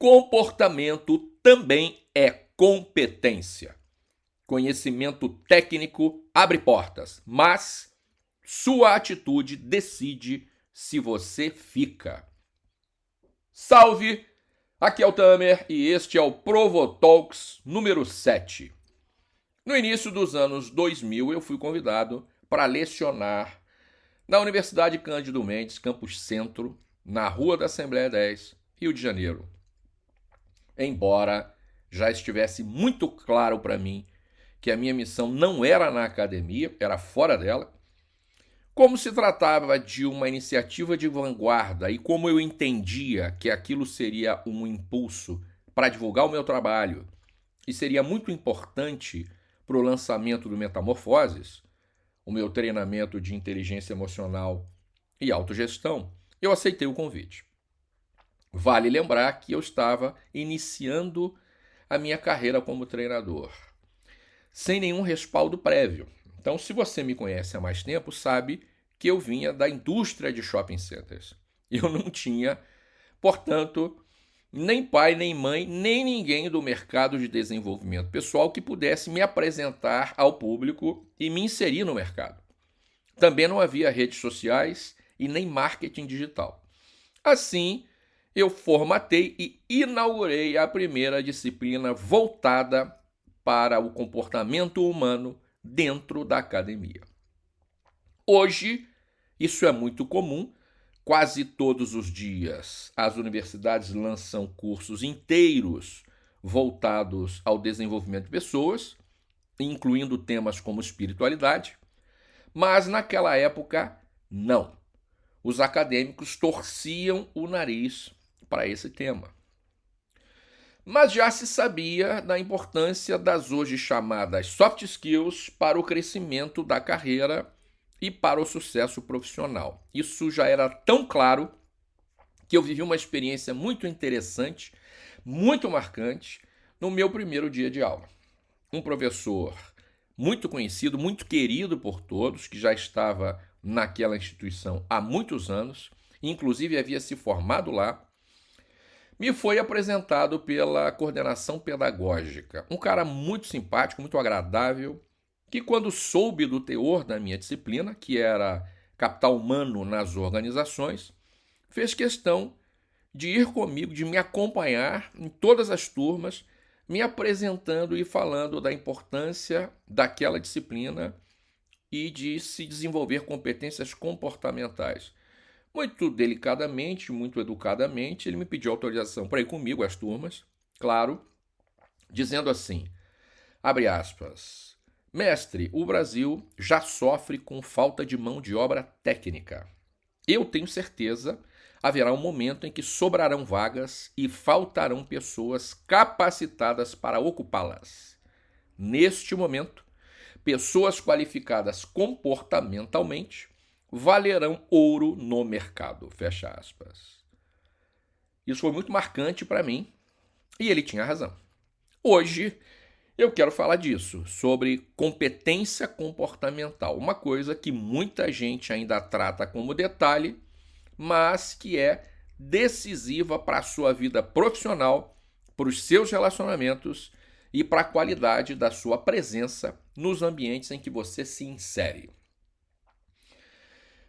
Comportamento também é competência. Conhecimento técnico abre portas, mas sua atitude decide se você fica. Salve! Aqui é o Tamer e este é o Provotalks número 7. No início dos anos 2000, eu fui convidado para lecionar na Universidade Cândido Mendes, Campus Centro, na Rua da Assembleia 10, Rio de Janeiro. Embora já estivesse muito claro para mim que a minha missão não era na academia, era fora dela, como se tratava de uma iniciativa de vanguarda e como eu entendia que aquilo seria um impulso para divulgar o meu trabalho e seria muito importante para o lançamento do Metamorfoses, o meu treinamento de inteligência emocional e autogestão, eu aceitei o convite. Vale lembrar que eu estava iniciando a minha carreira como treinador, sem nenhum respaldo prévio. Então, se você me conhece há mais tempo, sabe que eu vinha da indústria de shopping centers. Eu não tinha, portanto, nem pai, nem mãe, nem ninguém do mercado de desenvolvimento pessoal que pudesse me apresentar ao público e me inserir no mercado. Também não havia redes sociais e nem marketing digital. Assim, eu formatei e inaugurei a primeira disciplina voltada para o comportamento humano dentro da academia. Hoje, isso é muito comum. Quase todos os dias, as universidades lançam cursos inteiros voltados ao desenvolvimento de pessoas, incluindo temas como espiritualidade, mas naquela época, não. Os acadêmicos torciam o nariz para esse tema. Mas já se sabia da importância das hoje chamadas soft skills para o crescimento da carreira e para o sucesso profissional. Isso já era tão claro que eu vivi uma experiência muito interessante, muito marcante, no meu primeiro dia de aula. Um professor muito conhecido, muito querido por todos, que já estava naquela instituição há muitos anos, inclusive havia se formado lá, me foi apresentado pela coordenação pedagógica. Um cara muito simpático, muito agradável, que quando soube do teor da minha disciplina, que era capital humano nas organizações, fez questão de ir comigo, de me acompanhar em todas as turmas, me apresentando e falando da importância daquela disciplina e de se desenvolver competências comportamentais. Muito delicadamente, muito educadamente, ele me pediu autorização para ir comigo às turmas, claro, dizendo assim, abre aspas, mestre, o Brasil já sofre com falta de mão de obra técnica. Eu tenho certeza, haverá um momento em que sobrarão vagas e faltarão pessoas capacitadas para ocupá-las. Neste momento, pessoas qualificadas comportamentalmente valerão ouro no mercado, fecha aspas. Isso foi muito marcante para mim e ele tinha razão. Hoje eu quero falar disso, sobre competência comportamental, uma coisa que muita gente ainda trata como detalhe, mas que é decisiva para a sua vida profissional, para os seus relacionamentos e para a qualidade da sua presença nos ambientes em que você se insere.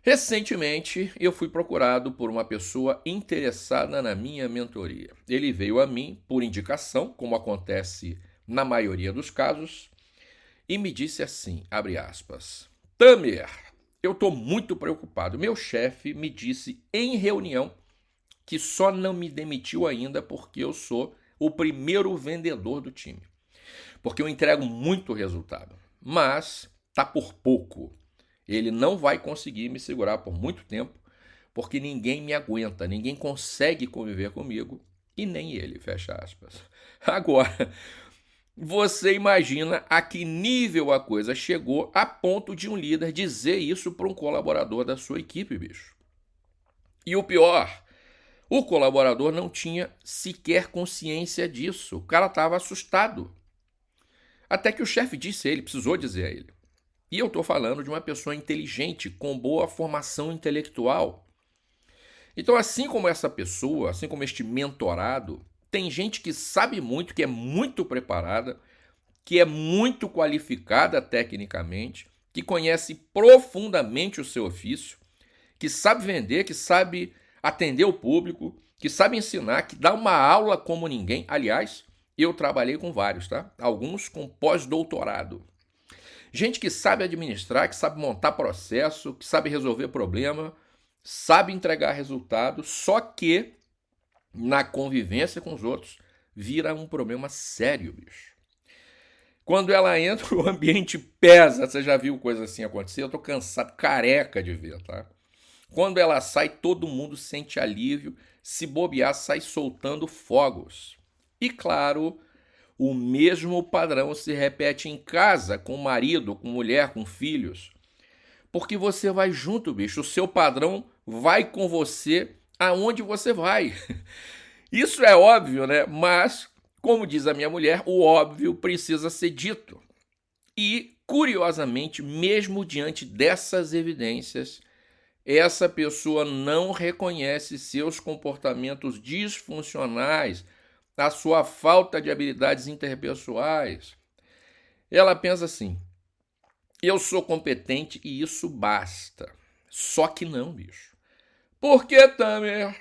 Recentemente, eu fui procurado por uma pessoa interessada na minha mentoria. Ele veio a mim por indicação, como acontece na maioria dos casos, e me disse assim, abre aspas, Tamer, eu estou muito preocupado. Meu chefe me disse em reunião que só não me demitiu ainda porque eu sou o primeiro vendedor do time. Porque eu entrego muito resultado, mas tá por pouco. Ele não vai conseguir me segurar por muito tempo, porque ninguém me aguenta, ninguém consegue conviver comigo, e nem ele, fecha aspas. Agora, você imagina a que nível a coisa chegou a ponto de um líder dizer isso para um colaborador da sua equipe, bicho. E o pior, o colaborador não tinha sequer consciência disso, o cara estava assustado. Até que o chefe disse a ele, precisou dizer a ele. E eu estou falando de uma pessoa inteligente, com boa formação intelectual. Então, assim como essa pessoa, assim como este mentorado, Tem gente que sabe muito, que é muito preparada, que é muito qualificada tecnicamente, que conhece profundamente o seu ofício, que sabe vender, que sabe atender o público, que sabe ensinar, que dá uma aula como ninguém. Aliás, eu trabalhei com vários, tá? Alguns com pós-doutorado. Gente que sabe administrar, que sabe montar processo, que sabe resolver problema, sabe entregar resultado, só que na convivência com os outros vira um problema sério, bicho. Quando ela entra, o ambiente pesa. Você já viu coisa assim acontecer? Eu tô cansado, careca de ver, tá? Quando ela sai, todo mundo sente alívio. Se bobear, sai soltando fogos. E claro, o mesmo padrão se repete em casa, com marido, com mulher, com filhos. Porque você vai junto, bicho. O seu padrão vai com você aonde você vai. Isso é óbvio, né? Mas, como diz a minha mulher, o óbvio precisa ser dito. E, curiosamente, mesmo diante dessas evidências, essa pessoa não reconhece seus comportamentos disfuncionais, a sua falta de habilidades interpessoais. Ela pensa assim: eu sou competente e isso basta. Só que não, bicho. Por que, Tamer?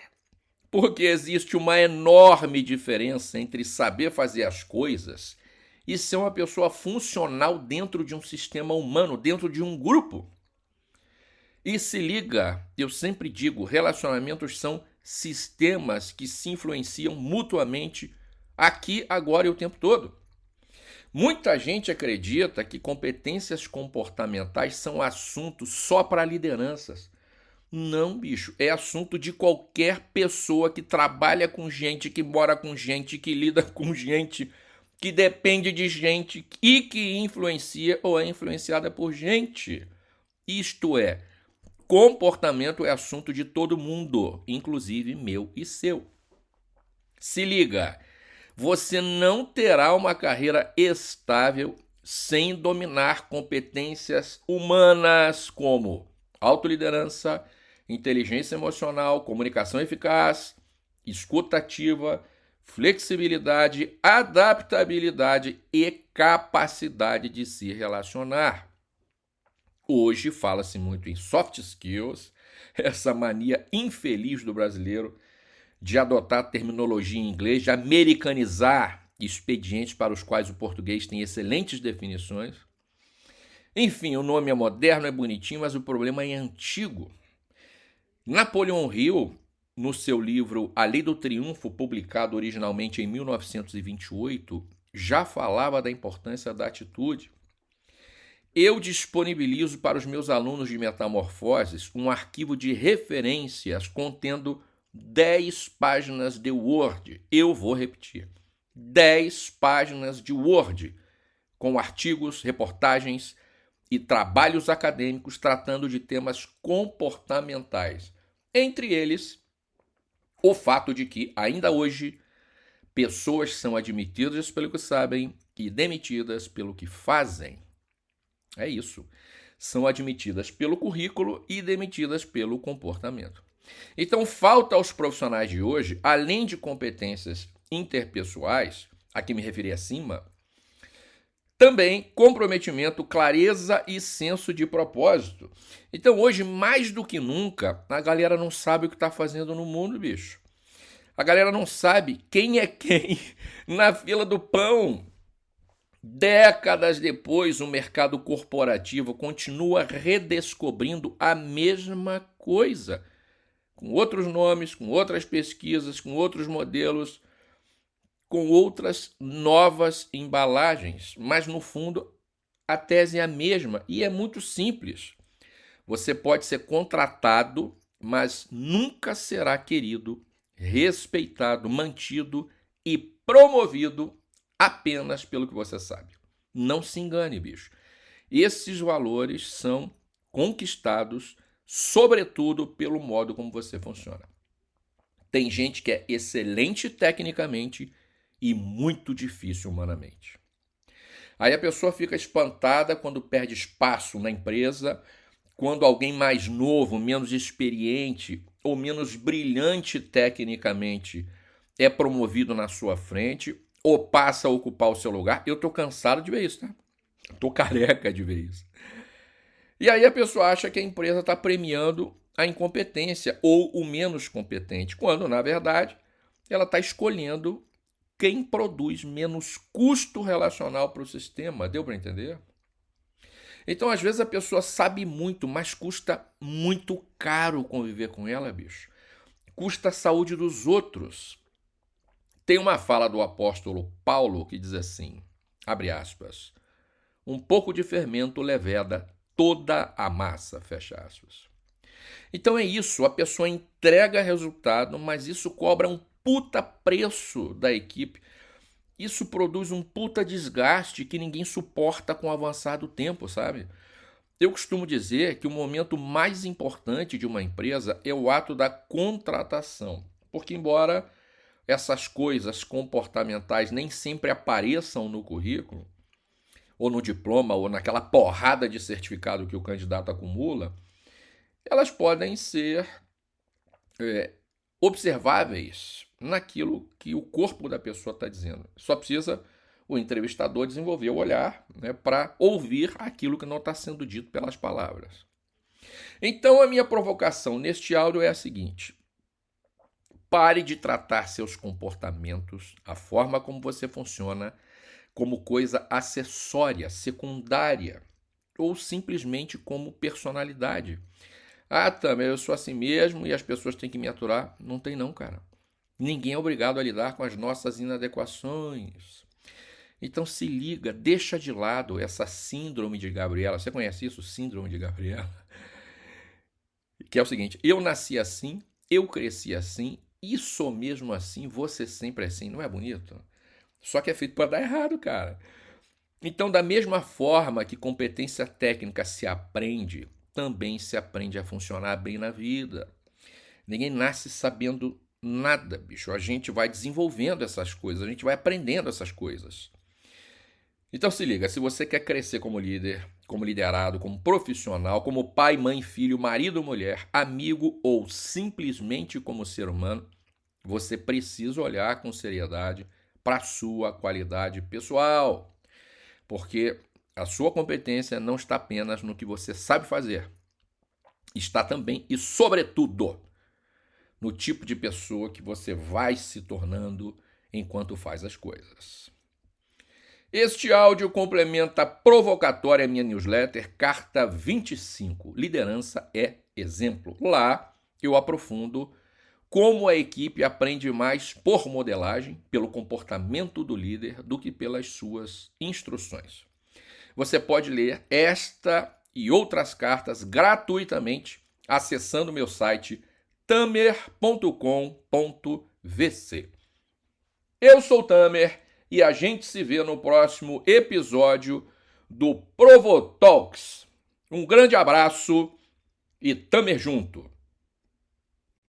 Porque existe uma enorme diferença entre saber fazer as coisas e ser uma pessoa funcional dentro de um sistema humano, dentro de um grupo. E se liga, eu sempre digo, relacionamentos são sistemas que se influenciam mutuamente aqui, agora e o tempo todo. Muita gente acredita que competências comportamentais são assunto só para lideranças. Não, bicho, é assunto de qualquer pessoa que trabalha com gente, que mora com gente, que lida com gente, que depende de gente e que influencia ou é influenciada por gente. Isto é, comportamento é assunto de todo mundo, inclusive meu e seu. Se liga, você não terá uma carreira estável sem dominar competências humanas como autoliderança, inteligência emocional, comunicação eficaz, escuta ativa, flexibilidade, adaptabilidade e capacidade de se relacionar. Hoje fala-se muito em soft skills, essa mania infeliz do brasileiro de adotar terminologia em inglês, de americanizar expedientes para os quais o português tem excelentes definições. Enfim, o nome é moderno, é bonitinho, mas o problema é antigo. Napoleon Hill, no seu livro A Lei do Triunfo, publicado originalmente em 1928, já falava da importância da atitude. Eu disponibilizo para os meus alunos de Metamorfoses um arquivo de referências contendo 10 páginas de Word. Eu vou repetir. 10 páginas de Word, com artigos, reportagens e trabalhos acadêmicos tratando de temas comportamentais. Entre eles, o fato de que, ainda hoje, pessoas são admitidas pelo que sabem e demitidas pelo que fazem. É isso. São admitidas pelo currículo e demitidas pelo comportamento. Então, falta aos profissionais de hoje, além de competências interpessoais, a que me referi acima, também comprometimento, clareza e senso de propósito. Então, hoje, mais do que nunca, a galera não sabe o que está fazendo no mundo, bicho. A galera não sabe quem é quem na fila do pão. Décadas depois, o mercado corporativo continua redescobrindo a mesma coisa, com outros nomes, com outras pesquisas, com outros modelos, com outras novas embalagens, mas no fundo a tese é a mesma e é muito simples. Você pode ser contratado, mas nunca será querido, respeitado, mantido e promovido apenas pelo que você sabe. Não se engane, bicho. Esses valores são conquistados, sobretudo, pelo modo como você funciona. Tem gente que é excelente tecnicamente e muito difícil humanamente. Aí a pessoa fica espantada quando perde espaço na empresa, quando alguém mais novo, menos experiente ou menos brilhante tecnicamente é promovido na sua frente ou passa a ocupar o seu lugar. Eu estou cansado de ver isso, tá? Estou careca de ver isso. E aí a pessoa acha que a empresa está premiando a incompetência ou o menos competente, quando, na verdade, ela está escolhendo quem produz menos custo relacional para o sistema. Deu para entender? Então, às vezes, a pessoa sabe muito, mas custa muito caro conviver com ela, bicho. Custa a saúde dos outros. Tem uma fala do apóstolo Paulo que diz assim, abre aspas, um pouco de fermento leveda toda a massa, fecha aspas. Então é isso, a pessoa entrega resultado, mas isso cobra um puta preço da equipe. Isso produz um puta desgaste que ninguém suporta com o avançar do tempo, sabe? Eu costumo dizer que o momento mais importante de uma empresa é o ato da contratação, porque embora essas coisas comportamentais nem sempre apareçam no currículo, ou no diploma, ou naquela porrada de certificado que o candidato acumula, elas podem ser observáveis naquilo que o corpo da pessoa está dizendo. Só precisa o entrevistador desenvolver o olhar, né, para ouvir aquilo que não está sendo dito pelas palavras. Então, a minha provocação neste áudio é a seguinte: pare de tratar seus comportamentos, a forma como você funciona, como coisa acessória, secundária, ou simplesmente como personalidade. Ah, Tamer, eu sou assim mesmo e as pessoas têm que me aturar. Não tem não, cara. Ninguém é obrigado a lidar com as nossas inadequações. Então se liga, deixa de lado essa síndrome de Gabriela. Você conhece isso? Síndrome de Gabriela? Que é o seguinte, eu nasci assim, eu cresci assim, e sou mesmo assim, você sempre assim. Não é bonito? Só que é feito para dar errado, cara. Então, da mesma forma que competência técnica se aprende, também se aprende a funcionar bem na vida. Ninguém nasce sabendo nada, bicho. A gente vai desenvolvendo essas coisas, a gente vai aprendendo essas coisas. Então se liga, se você quer crescer como líder, como liderado, como profissional, como pai, mãe, filho, marido, mulher, amigo ou simplesmente como ser humano, você precisa olhar com seriedade para a sua qualidade pessoal. Porque a sua competência não está apenas no que você sabe fazer. Está também e, sobretudo, no tipo de pessoa que você vai se tornando enquanto faz as coisas. Este áudio complementa provocatória minha newsletter Carta 25, Liderança é Exemplo. Lá eu aprofundo como a equipe aprende mais por modelagem, pelo comportamento do líder, do que pelas suas instruções. Você pode ler esta e outras cartas gratuitamente acessando meu site tamer.com.vc. Eu sou Tamer e a gente se vê no próximo episódio do Provo Talks. Um grande abraço e Tamer junto!